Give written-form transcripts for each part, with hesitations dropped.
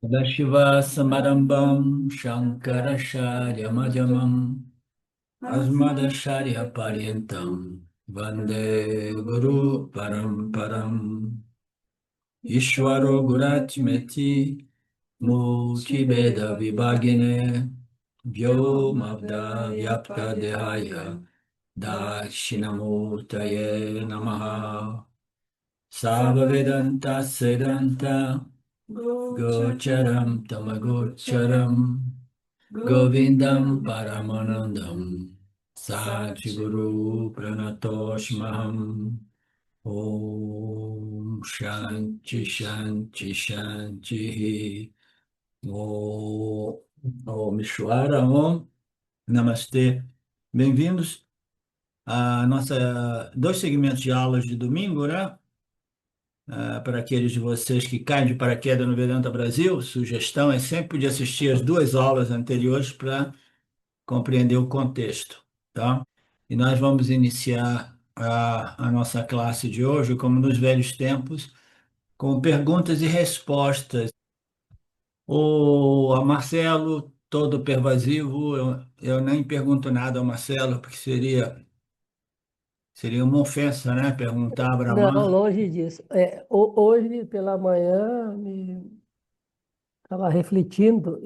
Sadashiva Samarambam Shankaracharyamadhyamam Asmadacharya Paryantam Vande Guru Paramparam Ishvaro Guratmeti Multibeda Vibhagine Vyomavda Vyapta Dehaya Dakshinamurtaye Namaha Sarvavedanta Sedanta Gocharam Tamagocharam Govindam Paramanandam Satguru Pranatoshmaham Om Shanti Shanti Shanti Om Shwara Om Namastê. Bem-vindos a nossa dois segmentos de aulas de domingo, né? Para aqueles de vocês que caem de paraquedas no Vedanta Brasil, sugestão é sempre de assistir as duas aulas anteriores para compreender o contexto, tá? E nós vamos iniciar a nossa classe de hoje, como nos velhos tempos, com perguntas e respostas. A Marcelo, todo pervasivo, eu nem pergunto nada ao Marcelo, porque seria uma ofensa, né? Perguntar a Não, Brahman. longe disso. Hoje pela manhã me estava refletindo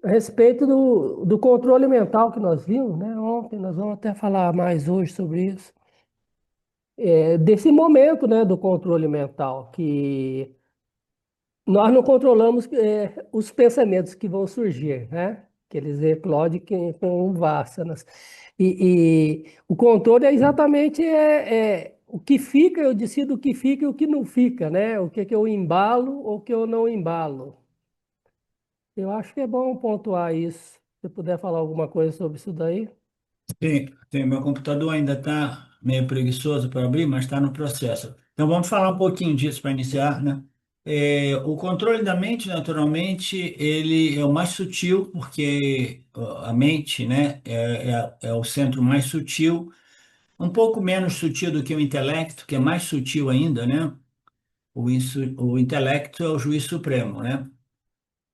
a respeito do controle mental que nós vimos, né? Ontem nós vamos até falar mais hoje sobre isso. Desse momento, né, do controle mental, que nós não controlamos os pensamentos que vão surgir, né? Que eles eclodem com vássanas. E o controle é exatamente o que fica, eu decido o que fica e o que não fica, né? O que eu embalo ou o que eu não embalo. Eu acho que é bom pontuar isso. Se puder falar alguma coisa sobre isso daí. Sim, meu computador ainda está meio preguiçoso para abrir, mas está no processo. Então vamos falar um pouquinho disso para iniciar, né? O controle da mente, naturalmente, ele é o mais sutil, porque a mente, né, é o centro mais sutil, um pouco menos sutil do que o intelecto, que é mais sutil ainda, né? O intelecto é o juiz supremo, né?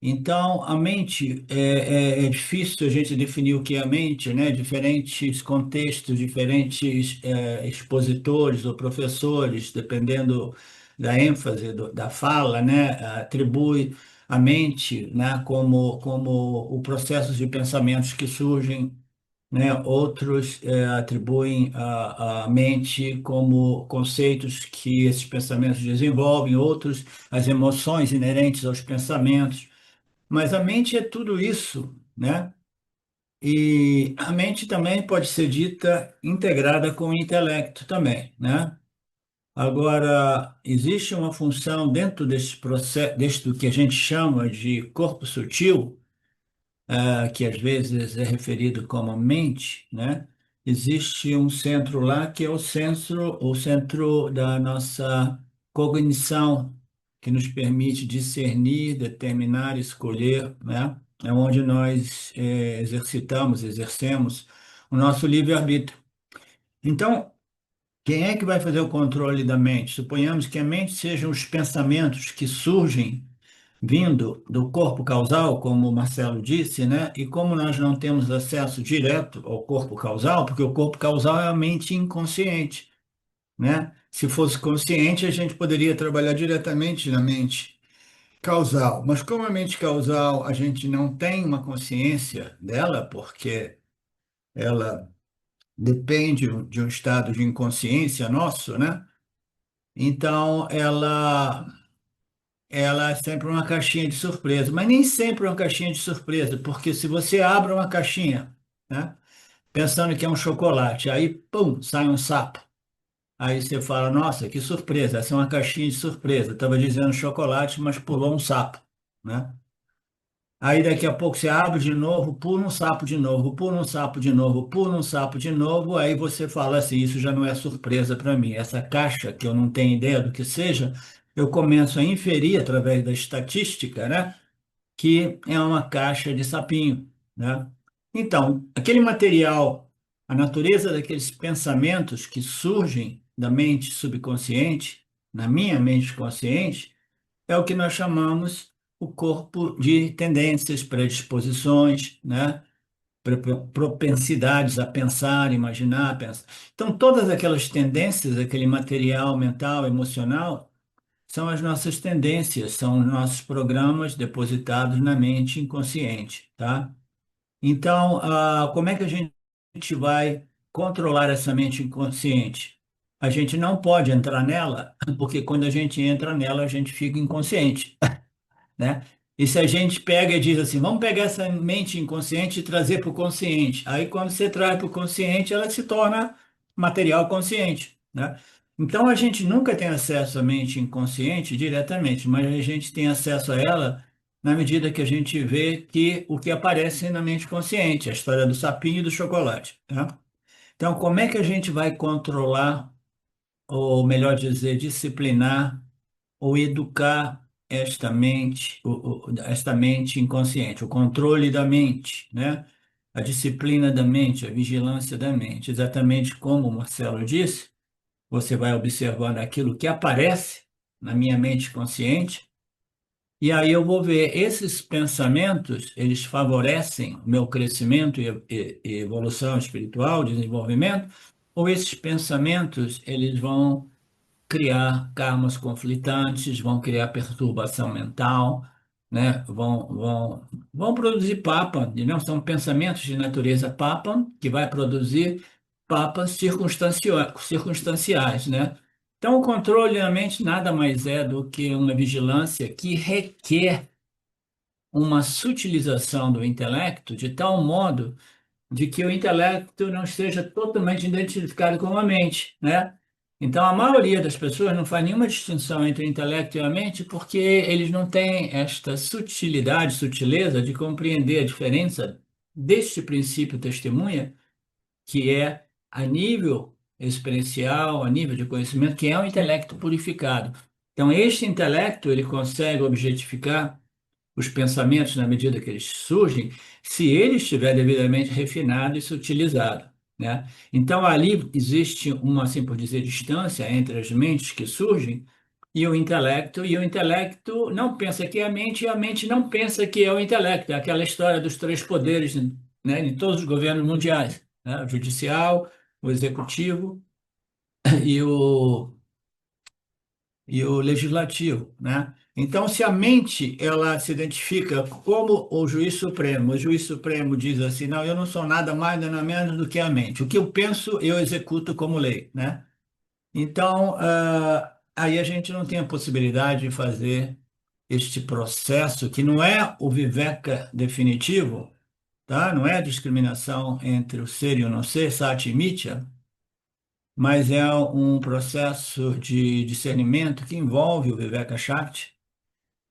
Então, a mente é difícil a gente definir o que é a mente, né? Diferentes contextos, diferentes expositores ou professores, dependendo da ênfase da fala, né? Atribui a mente, né? Como o processo de pensamentos que surgem, né? Outros atribuem a mente como conceitos que esses pensamentos desenvolvem, outros as emoções inerentes aos pensamentos. Mas a mente é tudo isso, né? E a mente também pode ser dita integrada com o intelecto também, né? Agora, existe uma função dentro desse processo, deste do que a gente chama de corpo sutil, que às vezes é referido como mente, né? Existe um centro lá que é o centro da nossa cognição, que nos permite discernir, determinar, escolher, né? É onde nós exercemos o nosso livre-arbítrio. Então, quem é que vai fazer o controle da mente? Suponhamos que a mente sejam os pensamentos que surgem vindo do corpo causal, como o Marcelo disse, né? E como nós não temos acesso direto ao corpo causal, porque o corpo causal é a mente inconsciente, né? Se fosse consciente, a gente poderia trabalhar diretamente na mente causal. Mas como a mente causal, a gente não tem uma consciência dela, porque ela depende de um estado de inconsciência nosso, né? Então, ela é sempre uma caixinha de surpresa, mas nem sempre é uma caixinha de surpresa, porque se você abre uma caixinha, né, pensando que é um chocolate, aí, pum, sai um sapo. Aí você fala, nossa, que surpresa, essa é uma caixinha de surpresa. Estava dizendo chocolate, mas pulou um sapo, né? Aí daqui a pouco você abre de novo, pula um sapo de novo, pula um sapo de novo, pula um sapo de novo, aí você fala assim, isso já não é surpresa para mim. Essa caixa, que eu não tenho ideia do que seja, eu começo a inferir através da estatística, né, que é uma caixa de sapinho, né? Então, aquele material, a natureza daqueles pensamentos que surgem da mente subconsciente, na minha mente consciente, é o que nós chamamos o corpo de tendências, predisposições, né? Propensidades a pensar, imaginar, pensar. Então, todas aquelas tendências, aquele material mental, emocional, são as nossas tendências, são os nossos programas depositados na mente inconsciente, tá? Então, como é que a gente vai controlar essa mente inconsciente? A gente não pode entrar nela, porque quando a gente entra nela, a gente fica inconsciente, né? E se a gente pega e diz assim, vamos pegar essa mente inconsciente e trazer para o consciente. Aí, quando você traz para o consciente, ela se torna material consciente, né? Então, a gente nunca tem acesso à mente inconsciente diretamente, mas a gente tem acesso a ela na medida que a gente vê que o que aparece na mente consciente, a história do sapinho e do chocolate, né? Então, como é que a gente vai controlar, ou melhor dizer, disciplinar ou educar esta mente inconsciente, o controle da mente, né? A disciplina da mente, a vigilância da mente. Exatamente como o Marcelo disse, você vai observando aquilo que aparece na minha mente consciente, e aí eu vou ver esses pensamentos, eles favorecem o meu crescimento e evolução espiritual, desenvolvimento, ou esses pensamentos, eles vão criar karmas conflitantes, vão criar perturbação mental, né? Vão produzir papa, não são pensamentos de natureza papa, que vai produzir papas circunstanciais, né? Então, o controle da mente nada mais é do que uma vigilância que requer uma sutilização do intelecto de tal modo de que o intelecto não esteja totalmente identificado com a mente, né? Então, a maioria das pessoas não faz nenhuma distinção entre o intelecto e a mente porque eles não têm esta sutilidade, sutileza de compreender a diferença deste princípio testemunha, que é a nível experiencial, a nível de conhecimento, que é o intelecto purificado. Então, este intelecto, ele consegue objetificar os pensamentos na medida que eles surgem, se ele estiver devidamente refinado e sutilizado, né? Então, ali existe uma, assim por dizer, distância entre as mentes que surgem e o intelecto não pensa que é a mente, e a mente não pensa que é o intelecto. É aquela história dos três poderes, né, em todos os governos mundiais, né? O judicial, o executivo e o legislativo, né? Então, se a mente ela se identifica como o juiz supremo diz assim, não, eu não sou nada mais nada menos do que a mente. O que eu penso, eu executo como lei, né? Então, aí a gente não tem a possibilidade de fazer este processo que não é o viveka definitivo, tá? Não é a discriminação entre o ser e o não ser, sati e mitya, mas é um processo de discernimento que envolve o Viveka Shakti,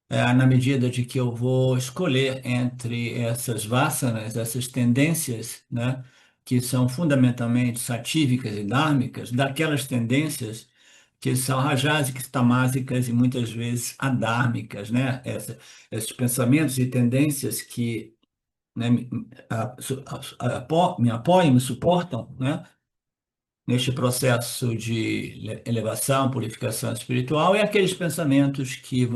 na medida de que eu vou escolher entre essas vasanas, essas tendências, né, que são fundamentalmente satívicas e dármicas, daquelas tendências que são rajásicas, tamásicas e muitas vezes adármicas, né? Esses pensamentos e tendências que, né, me apoiam, me suportam, né? Neste processo de elevação, purificação espiritual, e aqueles pensamentos que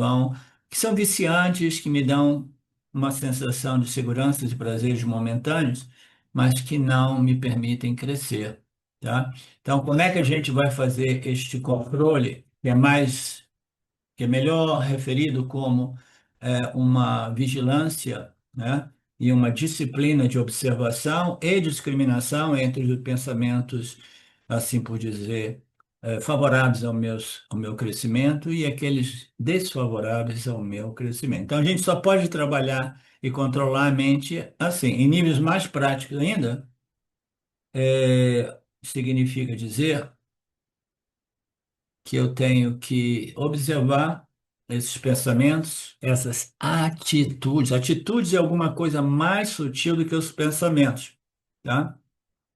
são viciantes, que me dão uma sensação de segurança, de prazeres momentâneos, mas que não me permitem crescer, tá? Então, como é que a gente vai fazer este controle, que é melhor referido como uma vigilância, né, e uma disciplina de observação e discriminação entre os pensamentos, assim por dizer, favoráveis ao meu crescimento e aqueles desfavoráveis ao meu crescimento. Então, a gente só pode trabalhar e controlar a mente assim, em níveis mais práticos ainda, significa dizer que eu tenho que observar esses pensamentos, essas atitudes. Atitudes é alguma coisa mais sutil do que os pensamentos, tá?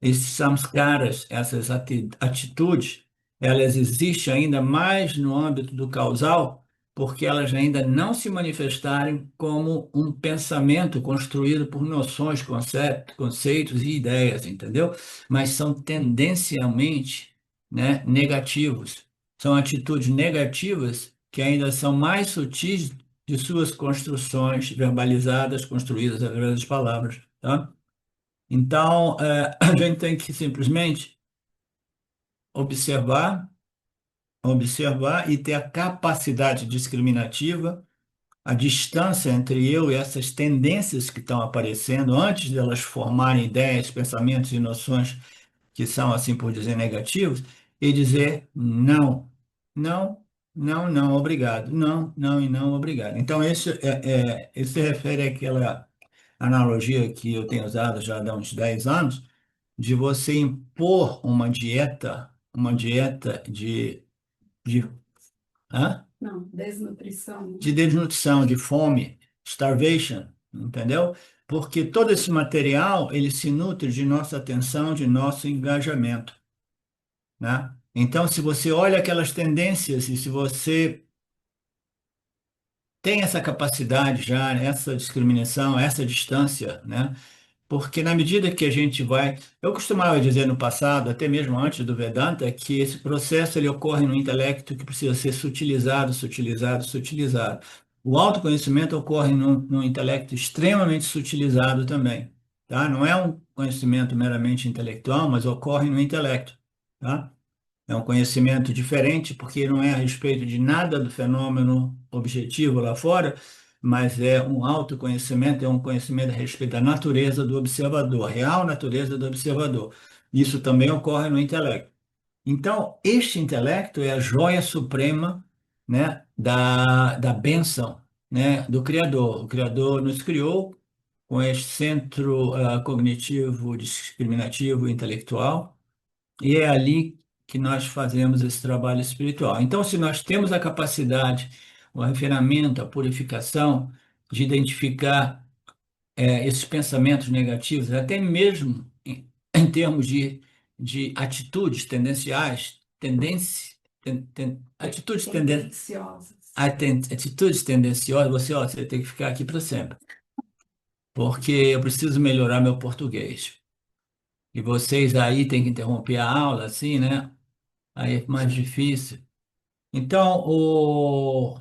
Esses samskaras, essas atitudes, elas existem ainda mais no âmbito do causal, porque elas ainda não se manifestarem como um pensamento construído por noções, conceitos e ideias, entendeu? Mas são tendencialmente, né, negativos. São atitudes negativas que ainda são mais sutis de suas construções verbalizadas, construídas através das palavras, tá? Então, a gente tem que simplesmente observar, observar e ter a capacidade discriminativa, a distância entre eu e essas tendências que estão aparecendo antes delas formarem ideias, pensamentos e noções que são, assim por dizer, negativos, e dizer não, não, não, não, obrigado, não, não e não, obrigado. Então, esse se refere àquela analogia que eu tenho usado já há uns 10 anos, de você impor uma dieta de, hã? Não, desnutrição. De desnutrição, de fome, starvation, entendeu? Porque todo esse material, ele se nutre de nossa atenção, de nosso engajamento, né? Então, se você olha aquelas tendências e se você tem essa capacidade já, essa discriminação, essa distância, né? Porque na medida que a gente vai, eu costumava dizer no passado, até mesmo antes do Vedanta, que esse processo ele ocorre no intelecto que precisa ser sutilizado, sutilizado, sutilizado. O autoconhecimento ocorre no intelecto extremamente sutilizado também, tá? Não é um conhecimento meramente intelectual, mas ocorre no intelecto, tá? É um conhecimento diferente, porque não é a respeito de nada do fenômeno objetivo lá fora, mas é um autoconhecimento, é um conhecimento a respeito da natureza do observador, a real natureza do observador. Isso também ocorre no intelecto. Então, este intelecto é a joia suprema, né, da bênção, né, do Criador. O Criador nos criou com este centro cognitivo, discriminativo, intelectual, e é ali que nós fazemos esse trabalho espiritual. Então, se nós temos a capacidade, o refinamento, a purificação de identificar esses pensamentos negativos, até mesmo em termos de atitudes tendenciais, atitudes Tendenciosas. atitudes tendenciosas, você tem que ficar aqui para sempre, porque eu preciso melhorar meu português. E vocês aí têm que interromper a aula, assim, né? Aí é mais difícil. Então, o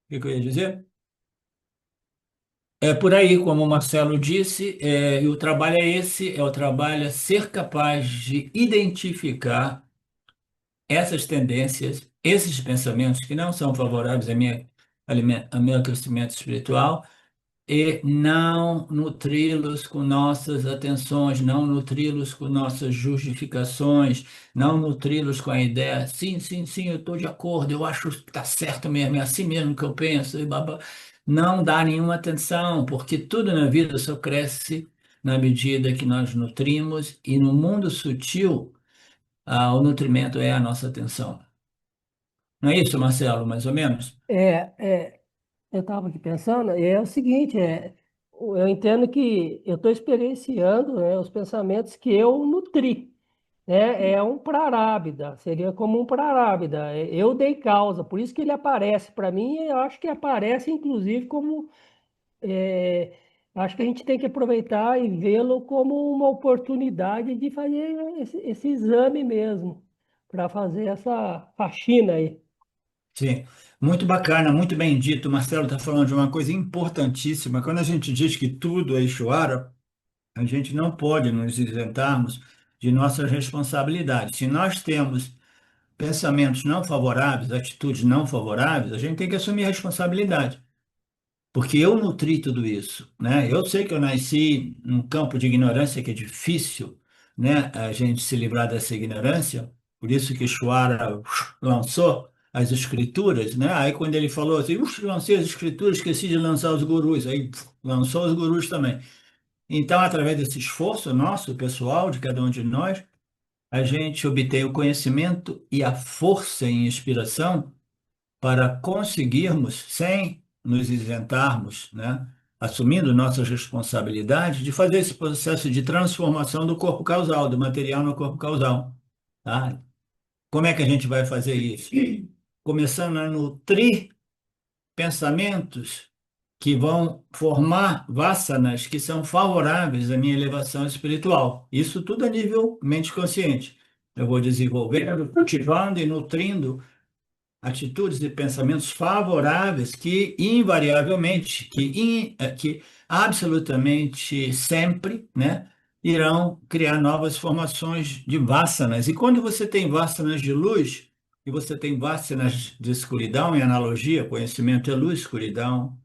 que eu ia dizer? É por aí, como o Marcelo disse, e o trabalho é esse, é o trabalho é ser capaz de identificar essas tendências, esses pensamentos que não são favoráveis ao meu crescimento espiritual, e não nutri-los com nossas atenções, não nutri-los com nossas justificações, não nutri-los com a ideia, sim, sim, sim, eu estou de acordo, eu acho que está certo mesmo, é assim mesmo que eu penso, e babá. Não dá nenhuma atenção, porque tudo na vida só cresce na medida que nós nutrimos, e no mundo sutil, o nutrimento é a nossa atenção. Não é isso, Marcelo, mais ou menos? É, eu estava aqui pensando, e é o seguinte, eu entendo que eu estou experienciando, né, os pensamentos que eu nutri, né, é um prarábida, seria como um prarábida, eu dei causa, por isso que ele aparece para mim, e eu acho que aparece inclusive como, é, acho que a gente tem que aproveitar e vê-lo como uma oportunidade de fazer esse exame mesmo, para fazer essa faxina aí. Sim, muito bacana, muito bem dito. O Marcelo está falando de uma coisa importantíssima. Quando a gente diz que tudo é Ishvara, a gente não pode nos isentarmos de nossas responsabilidades. Se nós temos pensamentos não favoráveis, atitudes não favoráveis, a gente tem que assumir a responsabilidade. Porque eu nutri tudo isso, né? Eu sei que eu nasci num campo de ignorância que é difícil, né? A gente se livrar dessa ignorância. Por isso que Ishvara lançou as escrituras, né? Aí quando ele falou assim, lancei as escrituras, esqueci de lançar os gurus. Aí lançou os gurus também. Então, através desse esforço nosso, pessoal, de cada um de nós, a gente obtém o conhecimento e a força e inspiração para conseguirmos, sem nos isentarmos, né, assumindo nossas responsabilidades, de fazer esse processo de transformação do corpo causal, do material no corpo causal. Tá? Como é que a gente vai fazer isso? Começando a nutrir pensamentos que vão formar vassanas que são favoráveis à minha elevação espiritual. Isso tudo a nível mente consciente. Eu vou desenvolvendo, cultivando e nutrindo atitudes e pensamentos favoráveis que invariavelmente, que absolutamente sempre, né, irão criar novas formações de vasanas. E quando você tem vasanas de luz, e você tem vasanas de escuridão, em analogia, conhecimento é luz, escuridão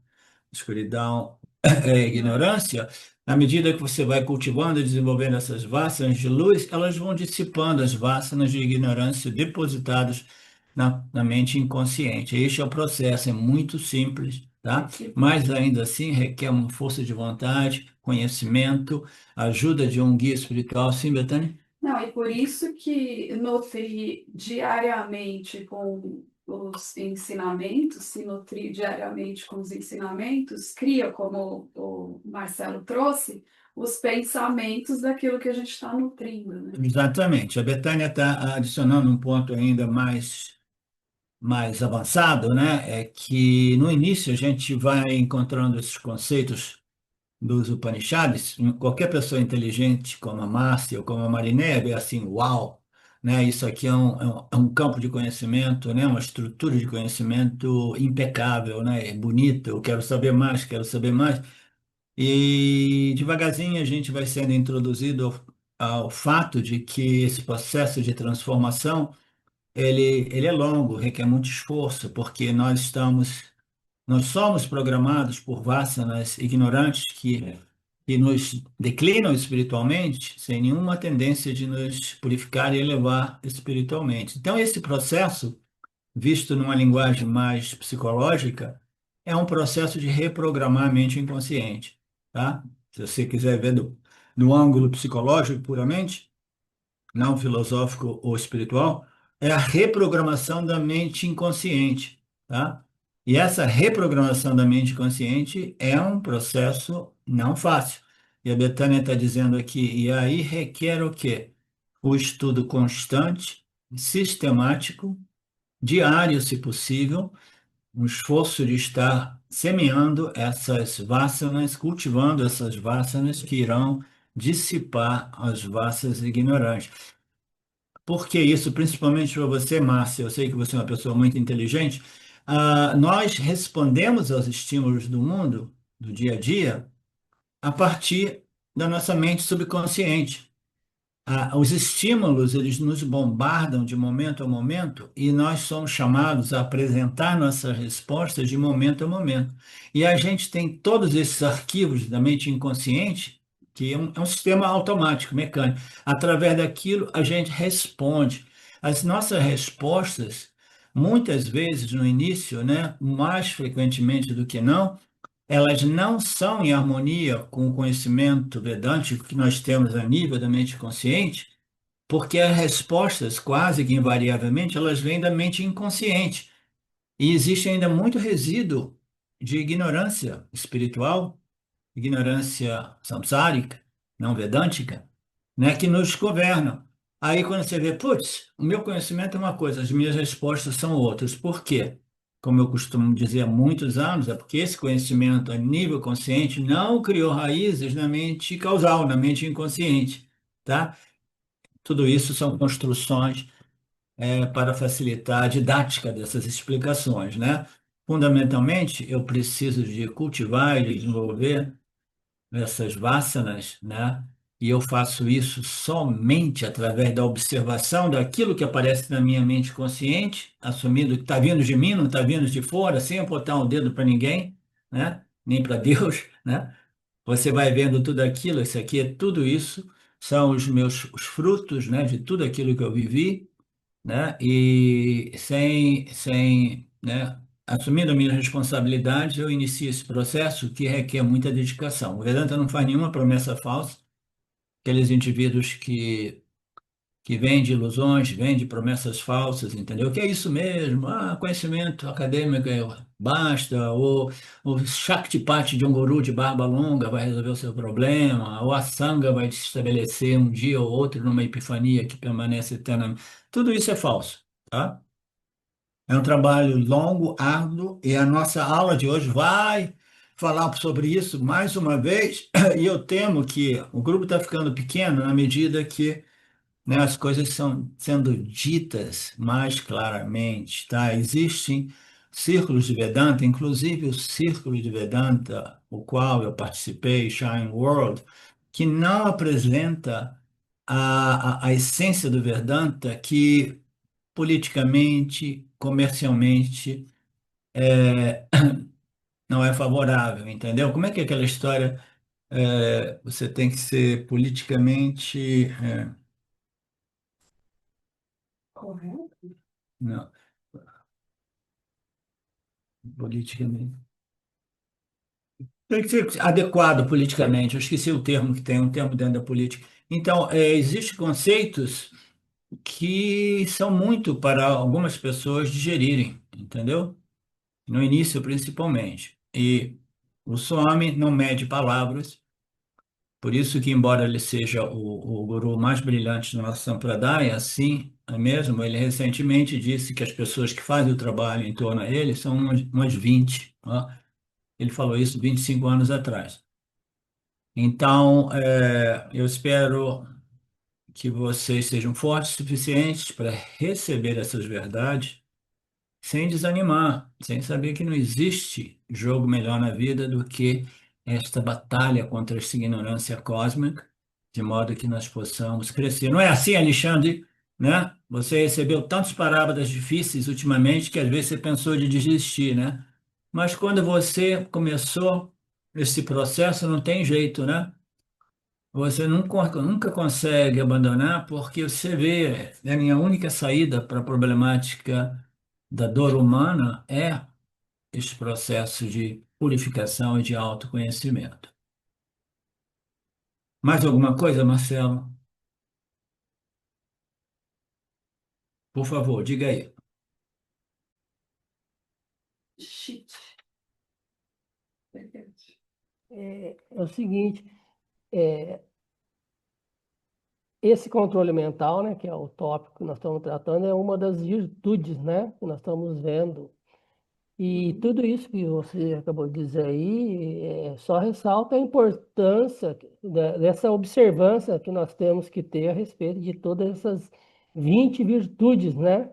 ignorância, na medida que você vai cultivando e desenvolvendo essas vássanas de luz, elas vão dissipando as vássanas de ignorância depositadas na mente inconsciente. Este é o processo, é muito simples, tá? Mas ainda assim requer uma força de vontade, conhecimento, ajuda de um guia espiritual. Sim, Betânia? Não, e por isso que nutrir diariamente com os ensinamentos, se nutrir diariamente com os ensinamentos, cria, como o Marcelo trouxe, os pensamentos daquilo que a gente está nutrindo, né? Exatamente. A Betânia está adicionando um ponto ainda mais avançado, né? É que no início a gente vai encontrando esses conceitos dos Upanishads. Qualquer pessoa inteligente, como a Márcia ou como a Mariné, vê assim, uau, né? Isso aqui é um campo de conhecimento, né? Uma estrutura de conhecimento impecável, né? É bonita, eu quero saber mais, quero saber mais. E devagarzinho a gente vai sendo introduzido ao fato de que esse processo de transformação ele é longo, requer muito esforço, porque nós somos programados por vássanas ignorantes que nos declinam espiritualmente, sem nenhuma tendência de nos purificar e elevar espiritualmente. Então, esse processo, visto numa linguagem mais psicológica, é um processo de reprogramar a mente inconsciente, tá? Se você quiser ver do ângulo psicológico puramente, não filosófico ou espiritual, é a reprogramação da mente inconsciente, tá? E essa reprogramação da mente consciente é um processo não fácil. E a Betânia está dizendo aqui, e aí requer o quê? O estudo constante, sistemático, diário, se possível, um esforço de estar semeando essas vássanas, cultivando essas vássanas que irão dissipar as vássanas ignorantes. Por que isso? Principalmente para você, Márcia, eu sei que você é uma pessoa muito inteligente. Nós respondemos aos estímulos do mundo, do dia a dia, a partir da nossa mente subconsciente. Os estímulos, eles nos bombardam de momento a momento e nós somos chamados a apresentar nossas respostas de momento a momento. E a gente tem todos esses arquivos da mente inconsciente, que é um sistema automático, mecânico. Através daquilo, a gente responde. As nossas respostas, muitas vezes no início, né, mais frequentemente do que não, elas não são em harmonia com o conhecimento vedântico que nós temos a nível da mente consciente, porque as respostas, quase que invariavelmente, elas vêm da mente inconsciente. E existe ainda muito resíduo de ignorância espiritual, ignorância samsárica, não vedântica, né, que nos governam. Aí quando você vê, putz, o meu conhecimento é uma coisa, as minhas respostas são outras. Por quê? Como eu costumo dizer há muitos anos, é porque esse conhecimento a nível consciente não criou raízes na mente causal, na mente inconsciente, tá? Tudo isso são construções para facilitar a didática dessas explicações, né? Fundamentalmente, eu preciso de cultivar e desenvolver essas vássanas, né? E eu faço isso somente através da observação daquilo que aparece na minha mente consciente, assumindo que está vindo de mim, não está vindo de fora, sem apontar o dedo para ninguém, né? Nem para Deus, né? Você vai vendo tudo aquilo, isso aqui é tudo isso, são os frutos, né, de tudo aquilo que eu vivi, né? E né, assumindo a minha responsabilidade, eu inicio esse processo que requer muita dedicação. O Vedanta não faz nenhuma promessa falsa. Aqueles indivíduos que vêm de ilusões, vêm de promessas falsas, entendeu? Que é isso mesmo, conhecimento acadêmico basta, ou o Shaktipati de um guru de barba longa vai resolver o seu problema, ou a Sangha vai se estabelecer um dia ou outro numa epifania que permanece eternamente. Tudo isso é falso, tá? É um trabalho longo, árduo, e a nossa aula de hoje vai falar sobre isso mais uma vez, e eu temo que o grupo está ficando pequeno na medida que né, as coisas são sendo ditas mais claramente, tá? Existem círculos de Vedanta, inclusive o círculo de Vedanta, o qual eu participei, Shine World, que não apresenta a essência do Vedanta que politicamente, comercialmente, não é favorável, entendeu? Como é que é aquela história? Você tem que ser politicamente, Correto? não, politicamente. Tem que ser adequado politicamente. Eu esqueci o termo que tem, um termo dentro da política. Então, existem conceitos que são muito para algumas pessoas digerirem, entendeu? No início, principalmente. E o Swami não mede palavras, por isso que, embora ele seja o guru mais brilhante do nosso Sampradaya, assim mesmo, ele recentemente disse que as pessoas que fazem o trabalho em torno a ele são umas 20. Ó. Ele falou isso 25 anos atrás. Então, eu espero que vocês sejam fortes o suficientes para receber essas verdades sem desanimar, sem saber que não existe jogo melhor na vida do que esta batalha contra essa ignorância cósmica, de modo que nós possamos crescer. Não é assim, Alexandre? Né? Você recebeu tantas parábolas difíceis ultimamente que às vezes você pensou de desistir, né? Mas quando você começou esse processo, não tem jeito, né? Você nunca consegue abandonar porque você vê, né, a minha única saída para a problemática da dor humana é este processo de purificação e de autoconhecimento. Mais alguma coisa, Marcelo? Por favor, diga aí. Shit. Perfeito. É o seguinte, é, esse controle mental, né, que é o tópico que nós estamos tratando, é uma das virtudes, né, que nós estamos vendo. E Uhum. tudo isso que você acabou de dizer aí só ressalta a importância dessa observância que nós temos que ter a respeito de todas essas 20 virtudes, né?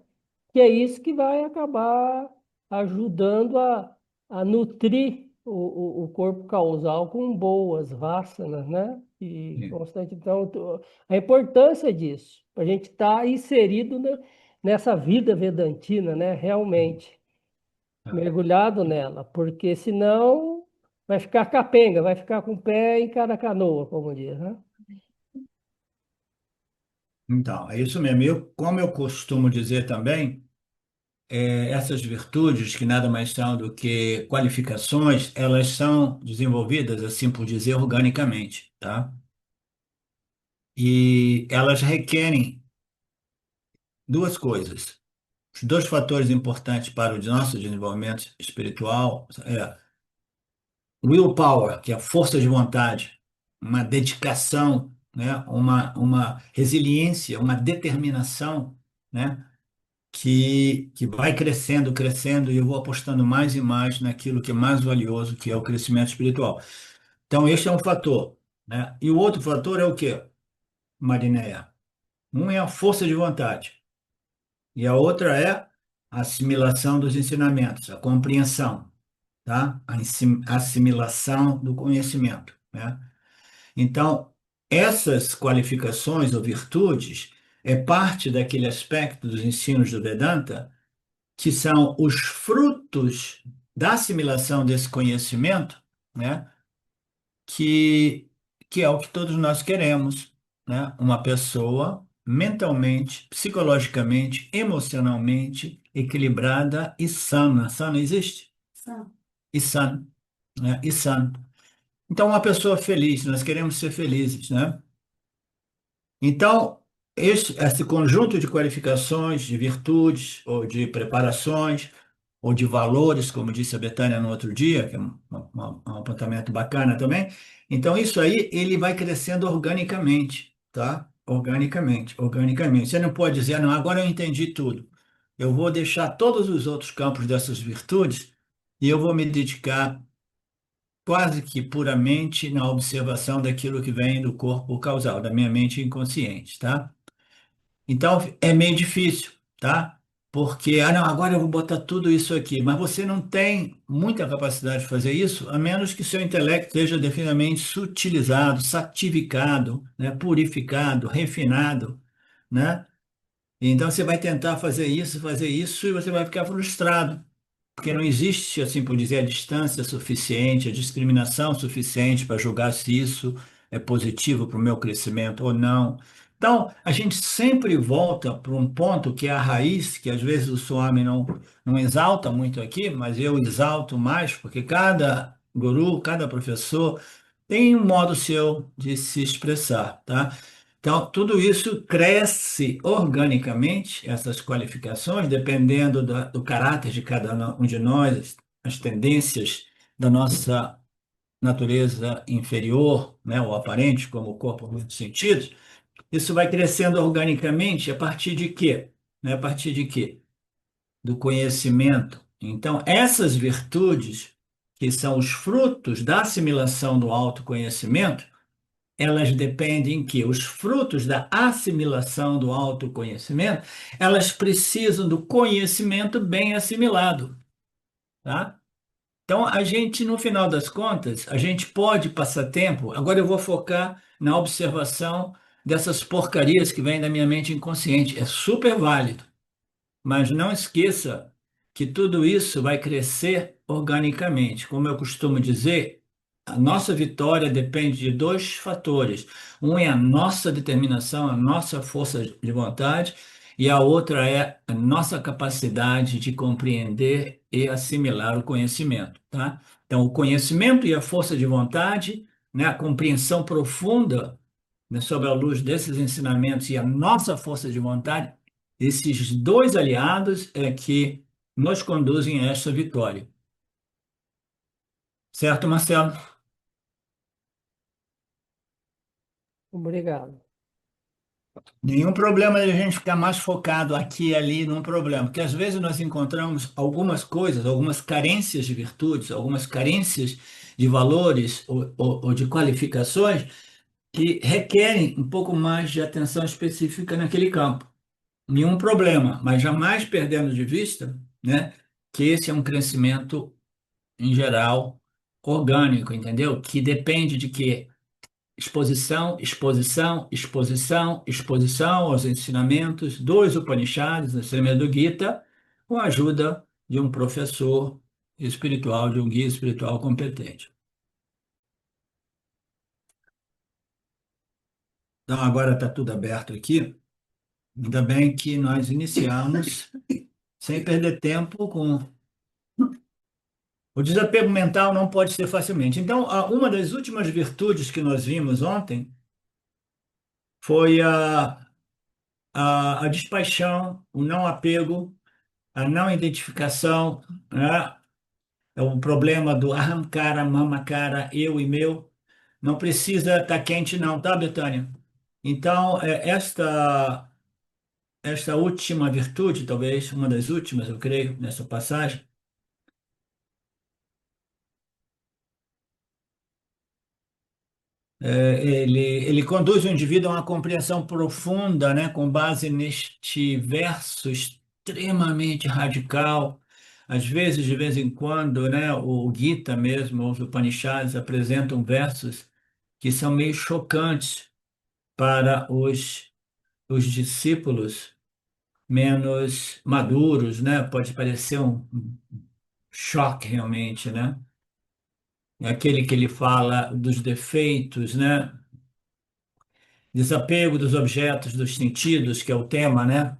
Que é isso que vai acabar ajudando a nutrir o corpo causal com boas vasanas, né? E Sim. constante. Então, a importância disso, para a gente estar inserido nessa vida vedantina, né? Realmente Tá. mergulhado nela, porque senão vai ficar capenga, vai ficar com o pé em cada canoa, como diz, né? Então, é isso mesmo. Como eu costumo dizer também, essas virtudes, que nada mais são do que qualificações, elas são desenvolvidas, assim por dizer, organicamente, tá? E elas requerem duas coisas. Os dois fatores importantes para o nosso desenvolvimento espiritual é willpower, que é a força de vontade, uma dedicação, né? Uma resiliência, uma determinação, né? Que vai crescendo, crescendo, e eu vou apostando mais e mais naquilo que é mais valioso, que é o crescimento espiritual. Então, este é um fator, né? E o outro fator é o quê, Marinéia? Um é a força de vontade, e a outra é a assimilação dos ensinamentos, a compreensão, tá? A assimilação do conhecimento, né? Então, essas qualificações ou virtudes é parte daquele aspecto dos ensinos do Vedanta que são os frutos da assimilação desse conhecimento, né? Que, que é o que todos nós queremos, né? Uma pessoa mentalmente, psicologicamente, emocionalmente equilibrada e sana. Sana existe? São. E sana, né? E sana. Então, uma pessoa feliz, nós queremos ser felizes, né? Então, esse conjunto de qualificações, de virtudes, ou de preparações, ou de valores, como disse a Betânia no outro dia, que é um apontamento bacana também. Então, isso aí, ele vai crescendo organicamente, tá? Organicamente, organicamente. Você não pode dizer, não, agora eu entendi tudo. Eu vou deixar todos os outros campos dessas virtudes e eu vou me dedicar quase que puramente na observação daquilo que vem do corpo causal, da minha mente inconsciente, tá? Então é meio difícil, tá? Porque, ah, não, agora eu vou botar tudo isso aqui, mas você não tem muita capacidade de fazer isso, a menos que seu intelecto seja devidamente sutilizado, satificado, né, purificado, refinado, né? Então você vai tentar fazer isso, e você vai ficar frustrado, porque não existe, assim por dizer, a distância suficiente, a discriminação suficiente para julgar se isso é positivo para o meu crescimento ou não. Então, a gente sempre volta para um ponto que é a raiz, que às vezes o Swami não exalta muito aqui, mas eu exalto mais, porque cada guru, cada professor tem um modo seu de se expressar, tá? Então, tudo isso cresce organicamente, essas qualificações, dependendo do caráter de cada um de nós, as tendências da nossa natureza inferior, né, ou aparente, como o corpo em muitos sentidos. Isso vai crescendo organicamente a partir de quê? Né, a partir de quê? Do conhecimento. Então, essas virtudes, que são os frutos da assimilação do autoconhecimento, elas dependem que os frutos da assimilação do autoconhecimento, elas precisam do conhecimento bem assimilado, tá? Então, a gente, no final das contas, a gente pode passar tempo. Agora eu vou focar na observação dessas porcarias que vêm da minha mente inconsciente. É super válido. Mas não esqueça que tudo isso vai crescer organicamente. Como eu costumo dizer, a nossa vitória depende de dois fatores. Um é a nossa determinação, a nossa força de vontade, e a outra é a nossa capacidade de compreender e assimilar o conhecimento, tá? Então, o conhecimento e a força de vontade, né, a compreensão profunda, né, sobre a luz desses ensinamentos e a nossa força de vontade, esses dois aliados é que nos conduzem a esta vitória. Certo, Marcelo? Obrigado. Nenhum problema de a gente ficar mais focado aqui e ali num problema, porque às vezes nós encontramos algumas coisas, algumas carências de virtudes, algumas carências de valores ou de qualificações que requerem um pouco mais de atenção específica naquele campo. Nenhum problema, mas jamais perdendo de vista, né, que esse é um crescimento em geral, orgânico, entendeu? Que depende de quê? Exposição, exposição, exposição, exposição aos ensinamentos dos Upanishads, do ensinamento do Gita, com a ajuda de um professor espiritual, de um guia espiritual competente. Então, agora está tudo aberto aqui. Ainda bem que nós iniciamos sem perder tempo com. O desapego mental não pode ser facilmente. Então, uma das últimas virtudes que nós vimos ontem foi a despaixão, o não apego, a não identificação, né? É o problema do ahamkara, mamakara, eu e meu. Não precisa estar quente, não, tá, Betânia? Então, esta última virtude, talvez uma das últimas, eu creio, nessa passagem, ele conduz o indivíduo a uma compreensão profunda, né, com base neste verso extremamente radical. Às vezes, de vez em quando, né, o Gita mesmo, os Upanishads apresentam versos que são meio chocantes para os discípulos menos maduros, né? Pode parecer um choque realmente, né? É aquele que ele fala dos defeitos, né? Desapego dos objetos dos sentidos, que é o tema, né?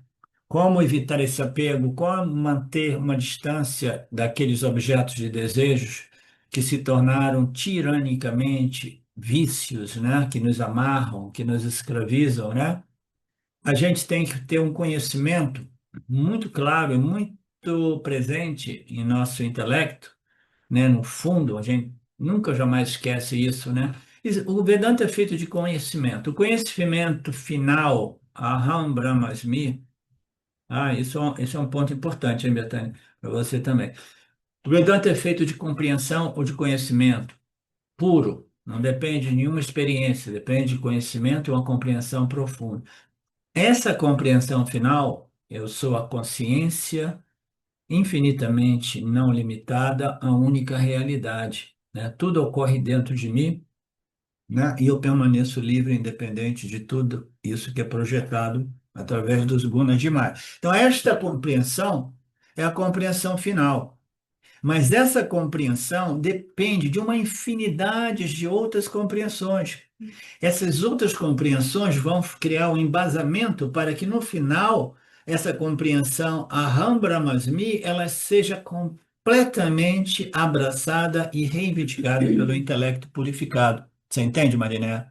Como evitar esse apego? Como manter uma distância daqueles objetos de desejos que se tornaram tiranicamente vícios, né? Que nos amarram, que nos escravizam, né? A gente tem que ter um conhecimento muito claro e muito presente em nosso intelecto, né? No fundo, a gente nunca jamais esquece isso, né? O Vedanta é feito de conhecimento. O conhecimento final, Aham Brahmasmi, isso é um ponto importante, hein, Betânia? Para você também. O Vedanta é feito de compreensão ou de conhecimento puro. Não depende de nenhuma experiência, depende de conhecimento e uma compreensão profunda. Essa compreensão final, eu sou a consciência infinitamente não limitada à única realidade, né? Tudo ocorre dentro de mim, né? E eu permaneço livre, independente de tudo isso que é projetado através dos gunas de Maya. Então, esta compreensão é a compreensão final. Mas essa compreensão depende de uma infinidade de outras compreensões. Essas outras compreensões vão criar um embasamento para que, no final, essa compreensão, a Aham Brahmasmi, ela seja completamente abraçada e reivindicada pelo intelecto purificado. Você entende, Mariné?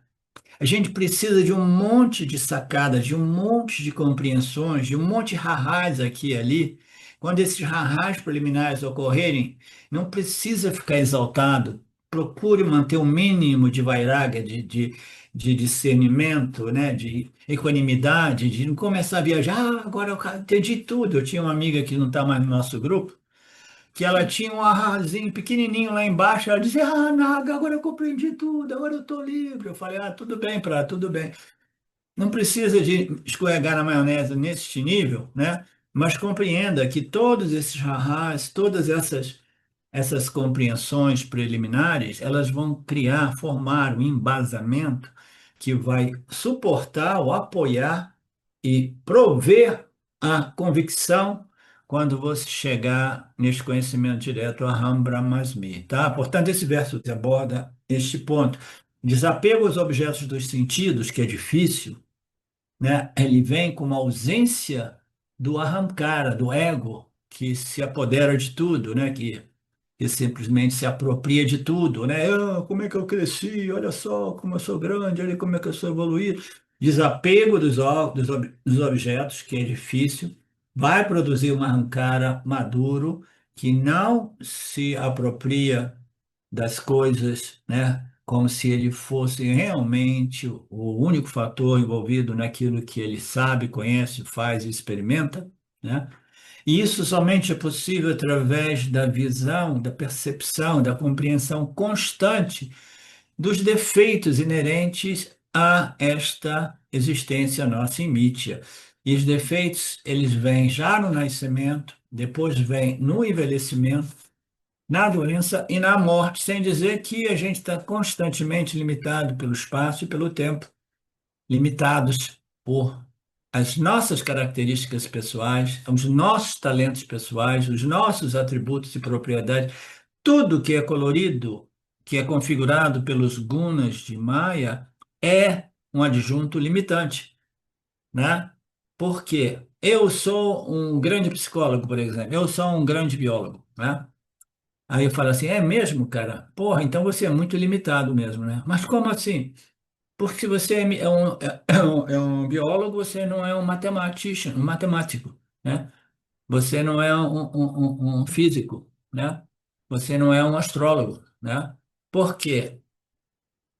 A gente precisa de um monte de sacadas, de um monte de compreensões, de um monte de rarás aqui e ali. Quando esses rarás preliminares ocorrerem, não precisa ficar exaltado. Procure manter o mínimo de vairagya, de discernimento, né? De equanimidade, de não começar a viajar. Ah, agora eu entendi tudo. Eu tinha uma amiga que não está mais no nosso grupo, que ela tinha um arrazinho pequenininho lá embaixo, ela dizia, ah, Naga, agora eu compreendi tudo, agora eu estou livre. Eu falei, ah, tudo bem, Prá, tudo bem. Não precisa de escorregar na maionese neste nível, né? Mas compreenda que todos esses rarás, todas essas compreensões preliminares, elas vão criar, formar um embasamento que vai suportar ou apoiar e prover a convicção quando você chegar neste conhecimento direto a Aham Brahmasmi, tá? Portanto, esse verso aborda este ponto. Desapego aos objetos dos sentidos, que é difícil, né? Ele vem com uma ausência do ahamkara, do ego, que se apodera de tudo, né? Que simplesmente se apropria de tudo, né? "Ah, como é que eu cresci? Olha só como eu sou grande, olha como é que eu sou evoluído." Desapego dos objetos, que é difícil, vai produzir um ahamkara maduro que não se apropria das coisas, né? Como se ele fosse realmente o único fator envolvido naquilo que ele sabe, conhece, faz e experimenta, né? E isso somente é possível através da visão, da percepção, da compreensão constante dos defeitos inerentes a esta existência nossa em Mítia. E os defeitos, eles vêm já no nascimento, depois vêm no envelhecimento, na doença e na morte, sem dizer que a gente está constantemente limitado pelo espaço e pelo tempo, limitados por as nossas características pessoais, os nossos talentos pessoais, os nossos atributos e propriedades, tudo que é colorido, que é configurado pelos gunas de Maya, é um adjunto limitante, né? Porque eu sou um grande psicólogo, por exemplo, eu sou um grande biólogo, né? Aí eu falo assim, é mesmo, cara? Porra, então você é muito limitado mesmo, né? Mas como assim? Porque se você é um biólogo, você não é um matematician, um matemático, né? Você não é um físico, né? Você não é um astrólogo, né? Porque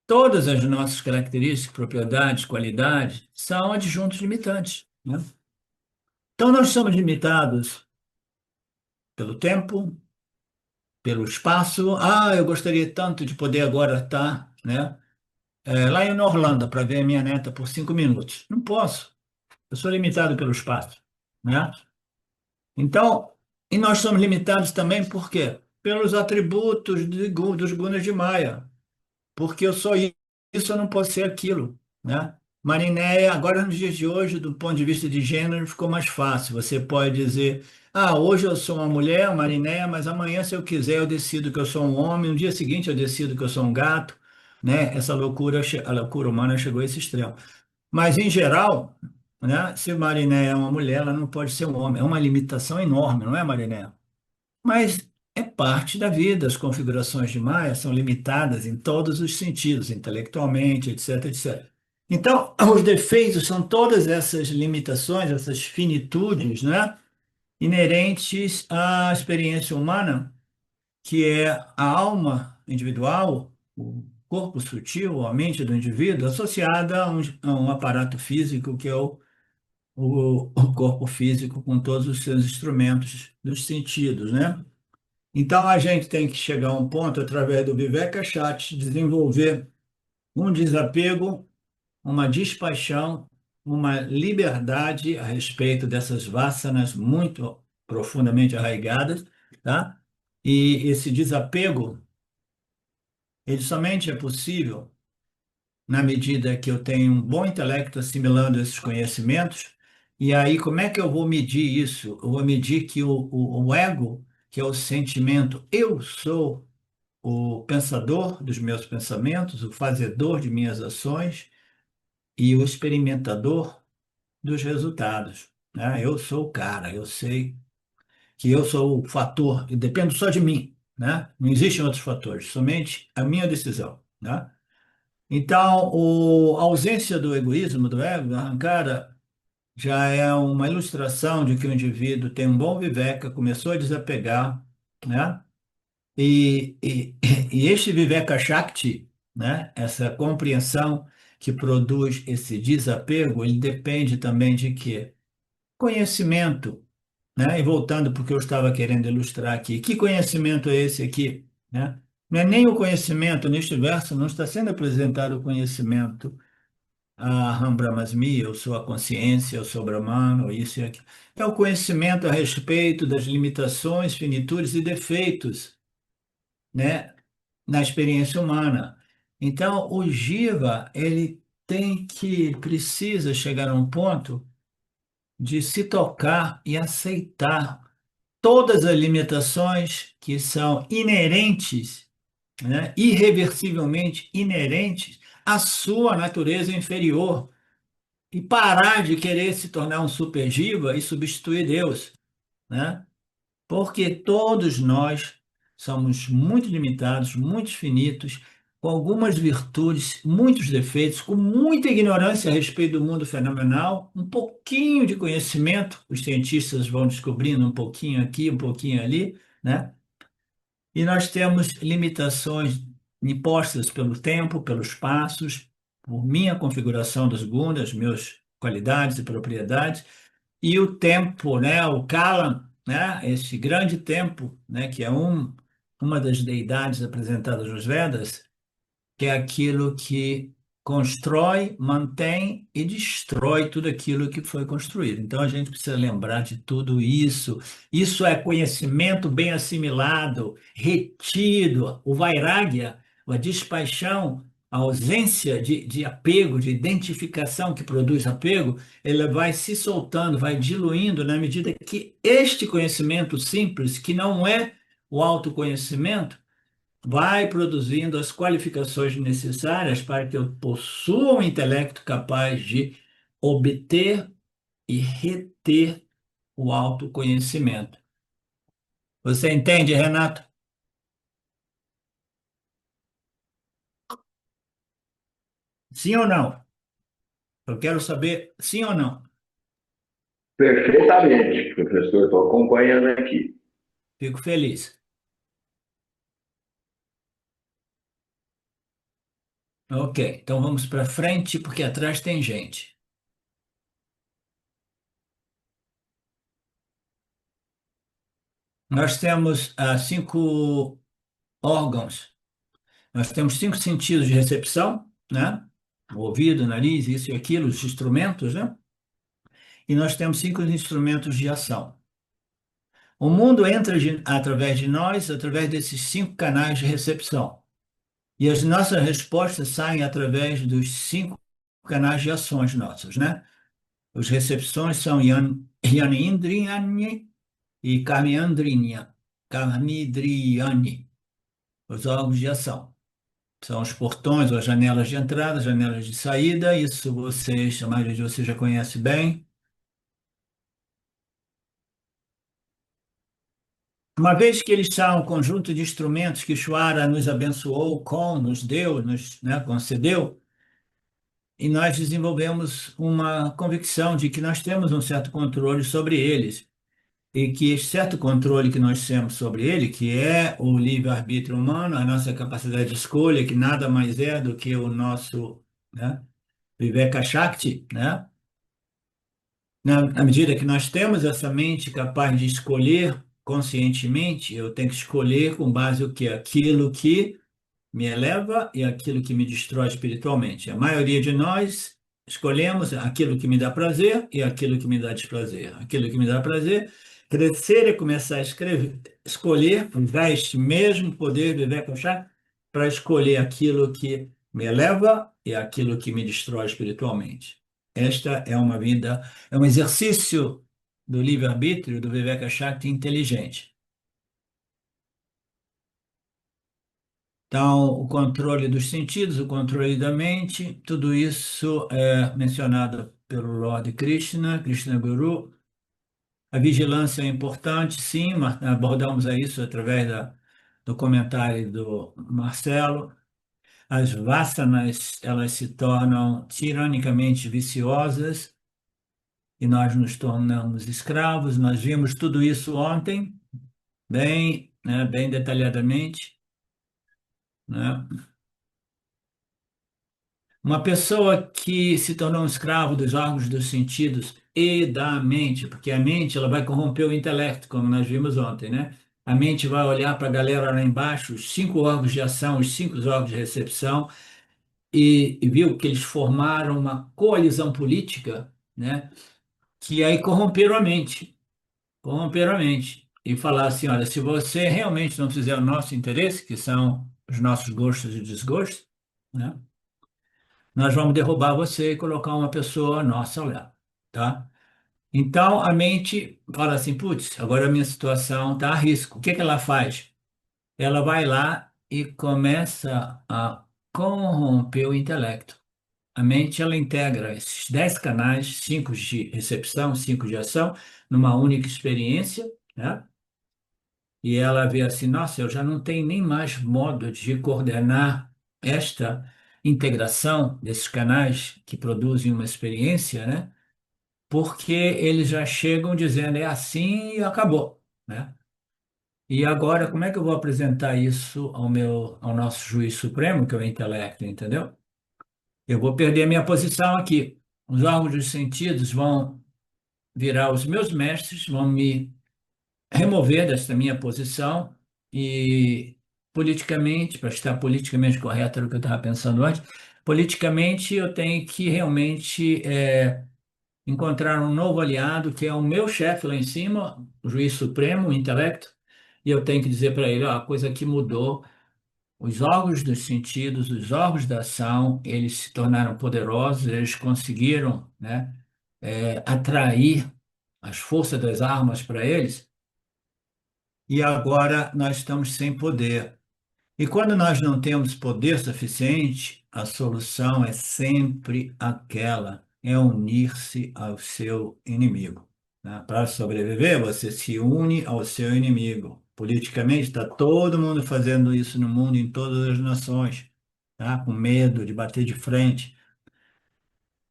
todas as nossas características, propriedades, qualidades, são adjuntos limitantes, né? Então nós somos limitados pelo tempo, pelo espaço. Ah, eu gostaria tanto de poder agora estar, né, lá em Orlando para ver a minha neta por 5 minutos. Não posso. Eu sou limitado pelo espaço, né? Então, e nós somos limitados também por quê? Pelos atributos dos gunas de Maia. Porque eu sou isso, eu não posso ser aquilo, né? Marinéia, agora nos dias de hoje, do ponto de vista de gênero, ficou mais fácil. Você pode dizer, ah, hoje eu sou uma mulher, Marinéia, mas amanhã, se eu quiser, eu decido que eu sou um homem, no dia seguinte eu decido que eu sou um gato, né? Essa loucura, a loucura humana chegou a esse extremo. Mas, em geral, né, se Marinéia é uma mulher, ela não pode ser um homem. É uma limitação enorme, não é, Marinéia? Mas é parte da vida. As configurações de Maia são limitadas em todos os sentidos, intelectualmente, etc, etc. Então, os defeitos são todas essas limitações, essas finitudes, né, inerentes à experiência humana, que é a alma individual, o corpo sutil, a mente do indivíduo, associada a um aparato físico, que é o corpo físico, com todos os seus instrumentos dos sentidos, né? Então, a gente tem que chegar a um ponto, através do Viveka Chat, desenvolver um desapego, uma despaixão uma liberdade a respeito dessas vasanas muito profundamente arraigadas, tá? E esse desapego, ele somente é possível na medida que eu tenho um bom intelecto assimilando esses conhecimentos. E aí, como é que eu vou medir isso? Eu vou medir que o ego, que é o sentimento, eu sou o pensador dos meus pensamentos, o fazedor de minhas ações e o experimentador dos resultados, né? Eu sou o cara, eu sei que eu sou o fator, e dependo só de mim, né? Não existem outros fatores, somente a minha decisão, né? Então, a ausência do egoísmo, do ego, da arrancada, já é uma ilustração de que o indivíduo tem um bom viveca, começou a desapegar, né? E este Viveka Shakti, né? Essa compreensão que produz esse desapego, ele depende também de quê? Conhecimento, né? E voltando para o que eu estava querendo ilustrar aqui, que conhecimento é esse aqui, né? Não é nem o conhecimento, neste verso não está sendo apresentado o conhecimento, a Aham Brahmasmi, eu sou a consciência, eu sou Brahmano, isso e aquilo. É o conhecimento a respeito das limitações, finitudes e defeitos, né, na experiência humana. Então, o Jiva, ele precisa chegar a um ponto de se tocar e aceitar todas as limitações que são inerentes, né, irreversivelmente inerentes à sua natureza inferior e parar de querer se tornar um super Jiva e substituir Deus, né? Porque todos nós somos muito limitados, muito finitos, com algumas virtudes, muitos defeitos, com muita ignorância a respeito do mundo fenomenal, um pouquinho de conhecimento, os cientistas vão descobrindo um pouquinho aqui, um pouquinho ali, né? E nós temos limitações impostas pelo tempo, pelos espaços, por minha configuração das gunas, minhas qualidades e propriedades, e o tempo, né, o Kalam, né, esse grande tempo, né, que é uma das deidades apresentadas nos Vedas, que é aquilo que constrói, mantém e destrói tudo aquilo que foi construído. Então a gente precisa lembrar de tudo isso. Isso é conhecimento bem assimilado, retido, o vairagya, a despaixão, a ausência de apego, de identificação que produz apego, ele vai se soltando, vai diluindo na medida que este conhecimento simples, que não é o autoconhecimento, vai produzindo as qualificações necessárias para que eu possua um intelecto capaz de obter e reter o autoconhecimento. Você entende, Renato? Sim ou não? Eu quero saber sim ou não. Perfeitamente, professor, estou acompanhando aqui. Fico feliz. Ok, então vamos para frente, porque atrás tem gente. Nós temos cinco órgãos. Nós temos cinco sentidos de recepção, né? O ouvido, o nariz, isso e aquilo, os instrumentos, né? E nós temos cinco instrumentos de ação. O mundo entra através de nós, através desses cinco canais de recepção. E as nossas respostas saem através dos cinco canais de ações nossas, né? As recepções são Yanindriyani e Karmidriyani, os órgãos de ação. São os portões ou as janelas de entrada, janelas de saída, isso vocês, a maioria de vocês já conhece bem. Uma vez que eles são um conjunto de instrumentos que Ishvara nos abençoou com, nos deu, nos, né, concedeu, e nós desenvolvemos uma convicção de que nós temos um certo controle sobre eles, e que esse certo controle que nós temos sobre ele, que é o livre-arbítrio humano, a nossa capacidade de escolha, que nada mais é do que o nosso, né, Viveka Shakti, né? Na medida que nós temos essa mente capaz de escolher conscientemente, eu tenho que escolher com base o quê? Aquilo que me eleva e aquilo que me destrói espiritualmente. A maioria de nós Escolhemos aquilo que me dá prazer e aquilo que me dá desprazer. Aquilo que me dá prazer, crescer e começar a escolher, usar este mesmo poder de Vivek para escolher aquilo que me eleva e aquilo que me destrói espiritualmente. Esta é uma vida, é um exercício do livre-arbítrio do Vivek Shakti inteligente. Então, o controle dos sentidos, o controle da mente, tudo isso é mencionado pelo Lord Krishna, Krishna Guru. A vigilância é importante, sim, abordamos isso através do comentário do Marcelo. As vasanas, elas se tornam tiranicamente viciosas e nós nos tornamos escravos. Nós vimos tudo isso ontem, bem, né, bem detalhadamente, né? Uma pessoa que se tornou um escravo dos órgãos dos sentidos e da mente, porque a mente ela vai corromper o intelecto, como nós vimos ontem, né? A mente vai olhar para a galera lá embaixo, os 5 órgãos de ação, os 5 órgãos de recepção, e viu que eles formaram uma coalizão política, né? Que aí corromperam a mente, e falar assim, olha, se você realmente não fizer o nosso interesse, que são os nossos gostos e desgostos, né? Nós vamos derrubar você e colocar uma pessoa nossa lá, tá? Então a mente fala assim, putz, agora a minha situação está a risco. O que que ela faz? Ela vai lá e começa a corromper o intelecto. A mente ela integra esses 10 canais, 5 de recepção, 5 de ação, numa única experiência, né? E ela vê assim, nossa, eu já não tenho nem mais modo de coordenar esta integração desses canais que produzem uma experiência, né? Porque eles já chegam dizendo é assim e acabou, né? E agora, como é que eu vou apresentar isso ao nosso juiz supremo, que é o intelecto, entendeu? Eu vou perder a minha posição aqui. Os órgãos dos sentidos vão virar os meus mestres, vão me remover desta minha posição e politicamente, para estar politicamente correto, era o que eu estava pensando antes, politicamente eu tenho que realmente encontrar um novo aliado, que é o meu chefe lá em cima, o juiz supremo, o intelecto, e eu tenho que dizer para ele, ó, a coisa que mudou, os órgãos dos sentidos, os órgãos da ação, eles se tornaram poderosos, eles conseguiram, né, atrair as forças das armas para eles, e agora nós estamos sem poder. E quando nós não temos poder suficiente, a solução é sempre aquela, é unir-se ao seu inimigo, né? Para sobreviver, você se une ao seu inimigo. Politicamente, está todo mundo fazendo isso no mundo, em todas as nações, tá? Com medo de bater de frente.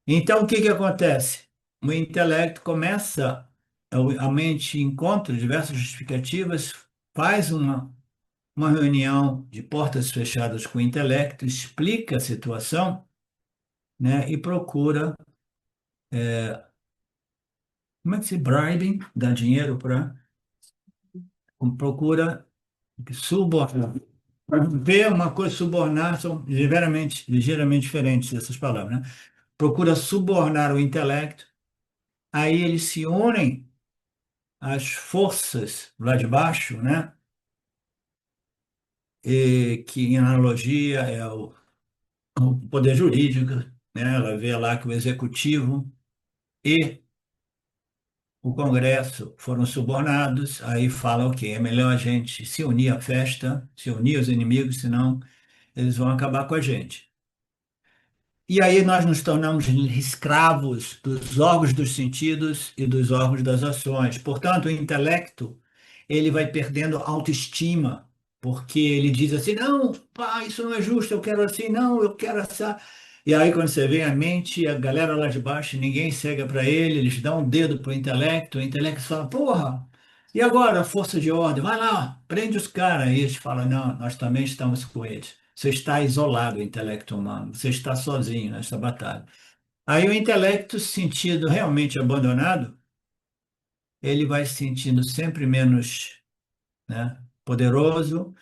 Então, o que que acontece? O intelecto começa, a mente encontra diversas justificativas, faz uma reunião de portas fechadas com o intelecto, explica a situação, né, e procura, como é que se bribing, dá dinheiro para, procura subornar. Ver uma coisa, subornar, são ligeiramente diferentes essas palavras, né? Procura subornar o intelecto, aí eles se unem às forças lá de baixo, né? E que em analogia é o poder jurídico, né? Ela vê lá que o executivo e o Congresso foram subornados, aí fala o quê? É melhor a gente se unir à festa, se unir aos inimigos, senão eles vão acabar com a gente. E aí nós nos tornamos escravos dos órgãos dos sentidos e dos órgãos das ações. Portanto, o intelecto, ele vai perdendo autoestima, porque ele diz assim, não, pá, isso não é justo, eu quero assim, não, eu quero assim. E aí quando você vê a mente, a galera lá de baixo, ninguém cega para ele, eles dão um dedo para o intelecto fala, porra, e agora a força de ordem, vai lá, prende os caras. Aí eles falam, não, nós também estamos com eles. Você está isolado, o intelecto humano. Você está sozinho nessa batalha. Aí o intelecto, sentido realmente abandonado, ele vai se sentindo sempre menos, né, poderoso,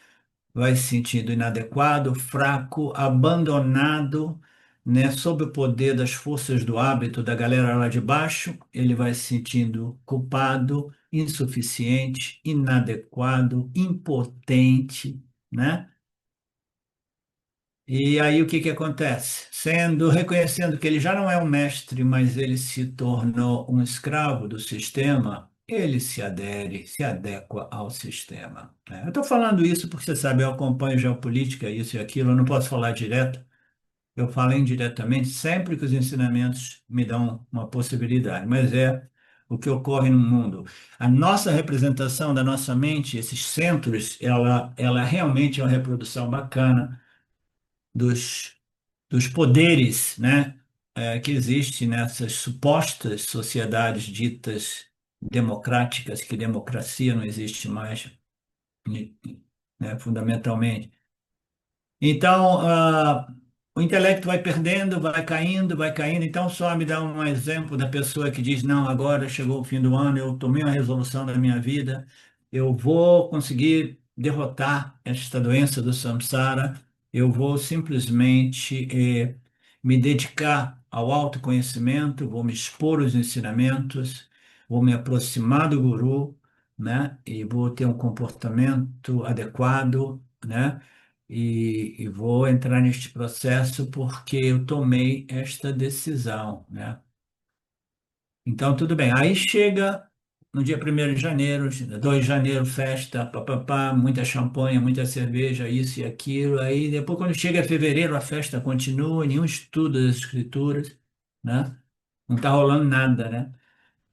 vai se sentindo inadequado, fraco, abandonado, né, sob o poder das forças do hábito da galera lá de baixo, ele vai se sentindo culpado, insuficiente, inadequado, impotente, né? E aí o que que acontece? Reconhecendo que ele já não é um mestre, mas ele se tornou um escravo do sistema, ele se adere, se adequa ao sistema, né? Eu estou falando isso porque você sabe, eu acompanho geopolítica, isso e aquilo, eu não posso falar direto, eu falo indiretamente sempre que os ensinamentos me dão uma possibilidade, mas é o que ocorre no mundo. A nossa representação da nossa mente, esses centros, ela realmente é uma reprodução bacana dos, dos poderes, né, que existem nessas supostas sociedades ditas democráticas, que democracia não existe mais, né, fundamentalmente. Então, o intelecto vai perdendo, vai caindo, vai caindo. Então, só me dá um exemplo da pessoa que diz: não, agora chegou o fim do ano, eu tomei uma resolução da minha vida, eu vou conseguir derrotar esta doença do samsara, eu vou simplesmente me dedicar ao autoconhecimento, vou me expor aos ensinamentos, vou me aproximar do guru, né? E vou ter um comportamento adequado, né? E vou entrar neste processo porque eu tomei esta decisão, né? Então, tudo bem. Aí chega no dia 1º de janeiro, 2 de janeiro, festa, papapá, muita champanhe, muita cerveja, isso e aquilo. Aí depois, quando chega fevereiro, a festa continua, nenhum estudo das escrituras, né? Não está rolando nada, né?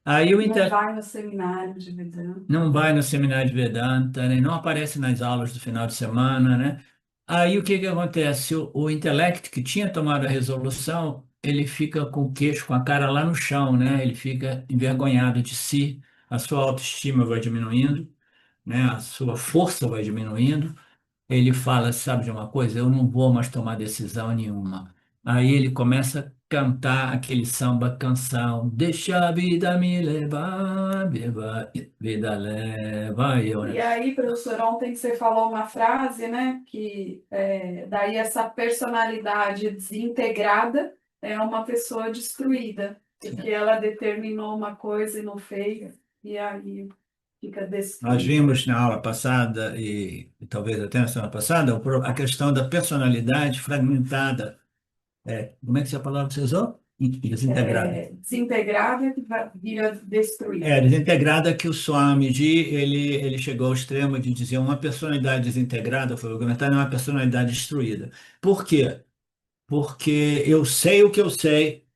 Aí o Não inter... vai no seminário de Vedanta. não vai no seminário de Vedanta, né? Não aparece nas aulas do final de semana, né? Aí o que que acontece? O intelecto que tinha tomado a resolução, ele fica com o queixo, com a cara lá no chão, né? Ele fica envergonhado de si, a sua autoestima vai diminuindo, né? A sua força vai diminuindo, ele fala, sabe de uma coisa? Eu não vou mais tomar decisão nenhuma. Aí ele começa a cantar aquele samba canção, deixa a vida me levar, vida leva eu, né? E aí, professor, ontem você falou uma frase, né, que daí essa personalidade desintegrada é uma pessoa destruída, porque ela determinou uma coisa e não fez, e aí fica Nós destruída. vimos na aula passada, e talvez até na semana passada, a questão da personalidade fragmentada. Como é que é a palavra que você usou? Desintegrada. Desintegrada vira destruída. Desintegrada que o Swamiji, ele chegou ao extremo de dizer uma personalidade desintegrada, foi argumentar, é uma personalidade destruída. Por quê? Porque eu sei o que eu sei.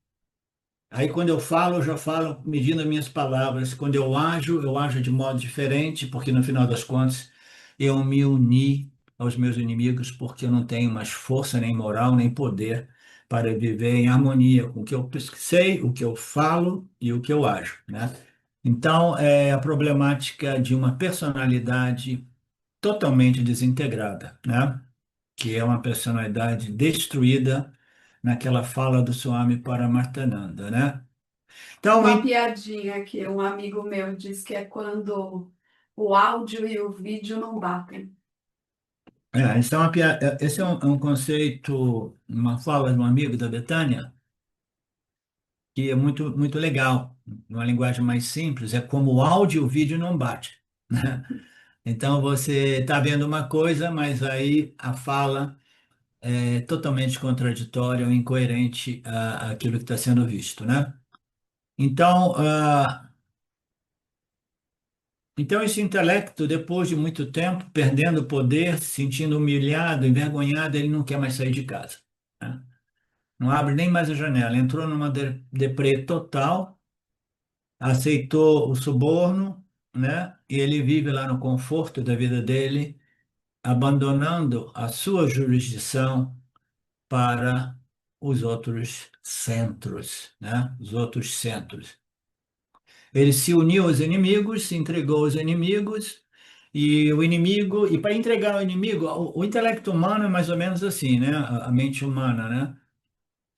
Aí, quando eu já falo medindo as minhas palavras. Quando eu ajo de modo diferente, porque no final das contas eu me uni aos meus inimigos, porque eu não tenho mais força, nem moral, nem poder para viver em harmonia com o que eu sei, o que eu falo e o que eu ajo, né? Então, é a problemática de uma personalidade totalmente desintegrada, né? Que é uma personalidade destruída naquela fala do Swami Paramartananda, né? Então, Uma piadinha que um amigo meu diz que é quando o áudio e o vídeo não batem. esse é um conceito, uma fala de um amigo da Betânia, que é muito, muito legal. Numa linguagem mais simples, é como o áudio e o vídeo não batem, né? Então, você está vendo uma coisa, mas aí a fala é totalmente contraditória ou incoerente àquilo que está sendo visto, né? Então, esse intelecto, depois de muito tempo, perdendo o poder, se sentindo humilhado, envergonhado, ele não quer mais sair de casa, né? Não abre nem mais a janela. Entrou numa deprê total, aceitou o suborno, né? E ele vive lá no conforto da vida dele, abandonando a sua jurisdição para os outros centros, né? Os outros centros. Ele se uniu aos inimigos, se entregou aos inimigos, e o inimigo, e para entregar ao inimigo, o intelecto humano é mais ou menos assim, né? A mente humana, né?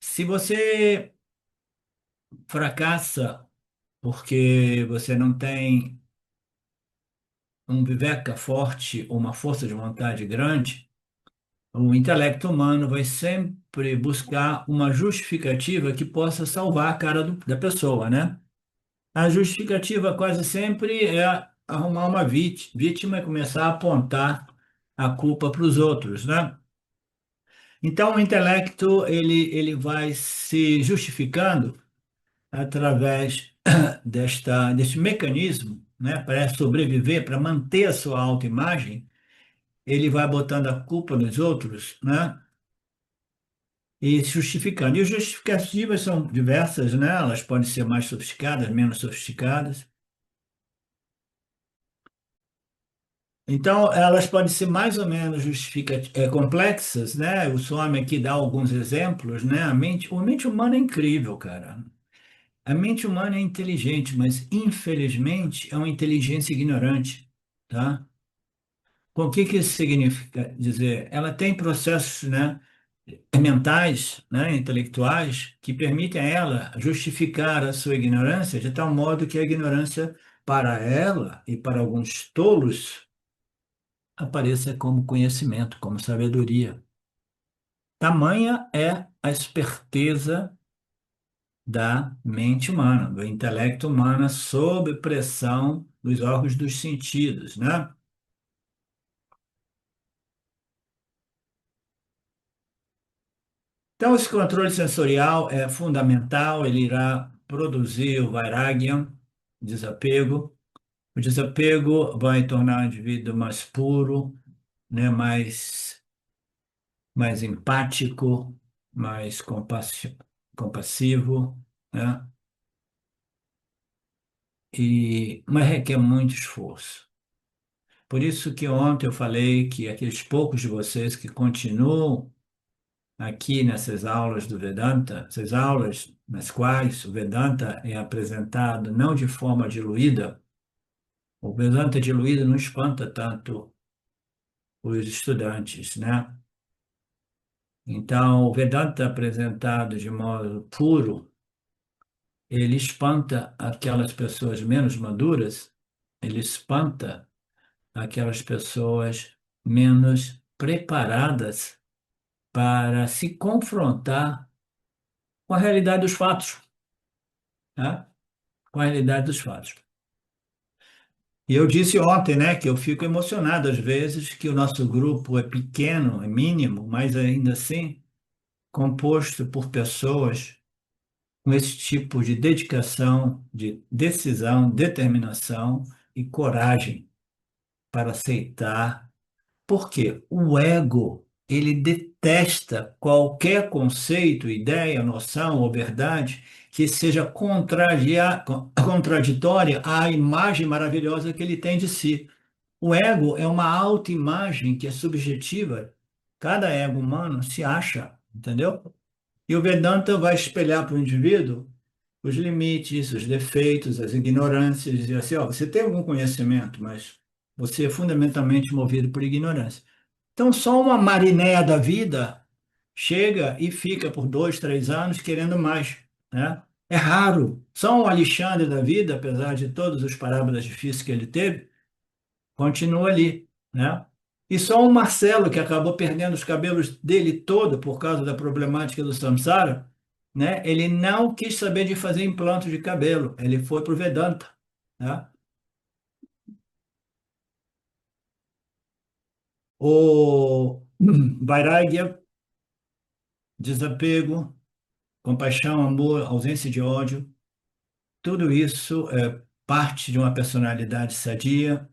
Se você fracassa porque você não tem um viveca forte, uma força de vontade grande, O intelecto humano vai sempre buscar uma justificativa que possa salvar a cara da pessoa, né? A justificativa quase sempre é arrumar uma vítima e começar a apontar a culpa para os outros, né? Então, o intelecto ele vai se justificando através deste mecanismo, né, para sobreviver, para manter a sua autoimagem, ele vai botando a culpa nos outros, né, e se justificando. E as justificativas são diversas, né? Elas podem ser mais sofisticadas, menos sofisticadas. Então, elas podem ser mais ou menos complexas, né? O Swami aqui dá alguns exemplos, né? A mente humana é incrível, cara. A mente humana é inteligente, mas infelizmente é uma inteligência ignorante, tá? O que que isso significa dizer? Ela tem processos, né, mentais, né, intelectuais, que permitem a ela justificar a sua ignorância de tal modo que a ignorância, para ela e para alguns tolos, apareça como conhecimento, como sabedoria. Tamanha é a esperteza da mente humana, do intelecto humano sob pressão dos órgãos dos sentidos, né? Então, esse controle sensorial é fundamental, ele irá produzir o vairagya, desapego. O desapego vai tornar o indivíduo mais puro, né? Mais empático, mais compassivo, né? Mas requer muito esforço. Por isso que ontem eu falei que aqueles poucos de vocês que continuam aqui nessas aulas do Vedanta, essas aulas nas quais o Vedanta é apresentado não de forma diluída, o Vedanta diluído não espanta tanto os estudantes, né? Então, o Vedanta apresentado de modo puro, ele espanta aquelas pessoas menos maduras, ele espanta aquelas pessoas menos preparadas para se confrontar com a realidade dos fatos, né? Com a realidade dos fatos. E eu disse ontem, né, que eu fico emocionado às vezes que o nosso grupo é pequeno, é mínimo, mas ainda assim composto por pessoas com esse tipo de dedicação, de decisão, determinação e coragem para aceitar. Porque o ego, ele detesta qualquer conceito, ideia, noção ou verdade que seja contraditória à imagem maravilhosa que ele tem de si. O ego é uma autoimagem que é subjetiva. Cada ego humano se acha, entendeu? E o Vedanta vai espelhar para o indivíduo os limites, os defeitos, as ignorâncias, dizer assim, ó, você tem algum conhecimento, mas você é fundamentalmente movido por ignorância. Então, só uma marinéia da vida chega e fica por 2, 3 anos querendo mais, né? É raro. Só um Alexandre da vida, apesar de todos os parábolas difíceis que ele teve, continua ali, né? E só o Marcelo, que acabou perdendo os cabelos dele todo por causa da problemática do samsara, né? Ele não quis saber de fazer implante de cabelo, ele foi para o Vedanta, né? O Vairagya, desapego, compaixão, amor, ausência de ódio, tudo isso é parte de uma personalidade sadia.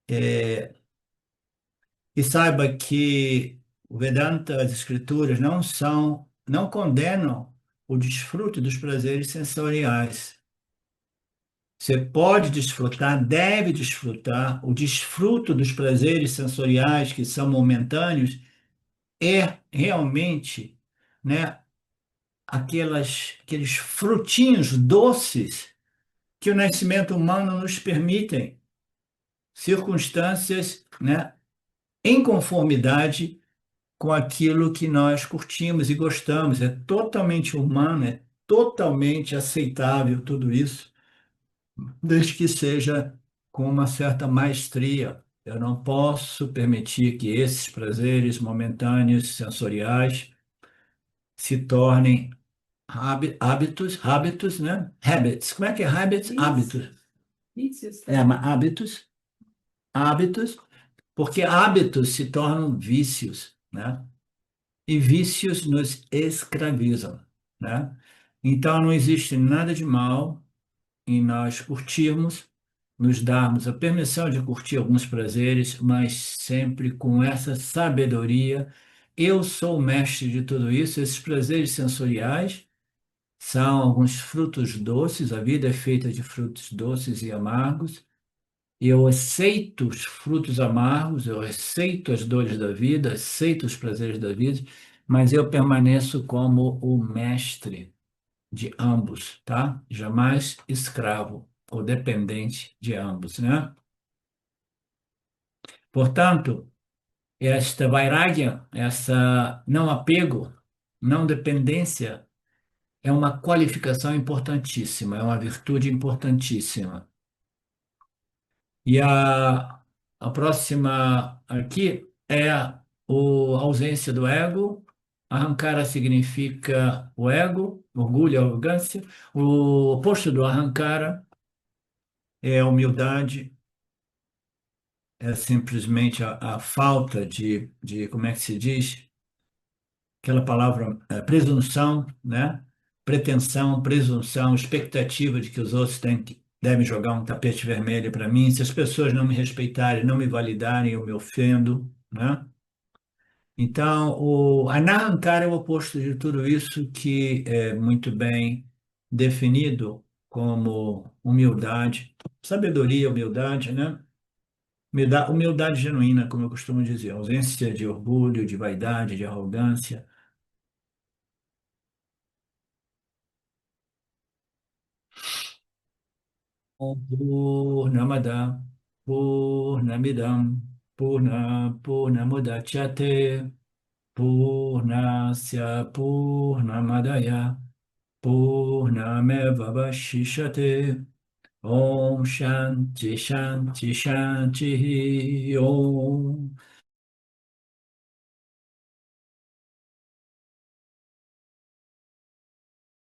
E saiba que o Vedanta, as escrituras, não condenam o desfrute dos prazeres sensoriais. Você pode desfrutar, deve desfrutar, o desfruto dos prazeres sensoriais que são momentâneos é realmente, né, aqueles frutinhos doces que o nascimento humano nos permitem, circunstâncias, né, em conformidade com aquilo que nós curtimos e gostamos. É totalmente humano, é totalmente aceitável tudo isso, desde que seja com uma certa maestria. Eu não posso permitir que esses prazeres momentâneos, sensoriais, se tornem hábitos, né? Habits. Como é que é habits? Vício, Hábitos. vícios É, mas também. hábitos, porque hábitos se tornam vícios, né? E vícios nos escravizam, né? Então não existe nada de mal em nós curtirmos, nos darmos a permissão de curtir alguns prazeres, mas sempre com essa sabedoria. Eu sou o mestre de tudo isso, esses prazeres sensoriais são alguns frutos doces, a vida é feita de frutos doces e amargos. Eu aceito os frutos amargos, eu aceito as dores da vida, aceito os prazeres da vida, mas eu permaneço como o mestre de ambos, tá? Jamais escravo ou dependente de ambos, né? Portanto, esta vairagya, essa não apego, não dependência, é uma qualificação importantíssima, é uma virtude importantíssima. E a próxima aqui é a ausência do ego. Ahankara significa o ego, orgulho, arrogância. O oposto do Ahankara é a humildade, é simplesmente a falta como é que se diz? Aquela palavra, presunção, né? Pretensão, presunção, expectativa de que os outros devem jogar um tapete vermelho para mim. Se as pessoas não me respeitarem, não me validarem, eu me ofendo, né? Então, o anahankara é o oposto de tudo isso, que é muito bem definido como humildade, sabedoria, humildade, né? Humildade genuína, como eu costumo dizer, ausência de orgulho, de vaidade, de arrogância. Purnamada Purnamidam Purnamudachyate Purnasya Purnamadaya Purnamevavashishate Om Shanti Shanti Shanti Om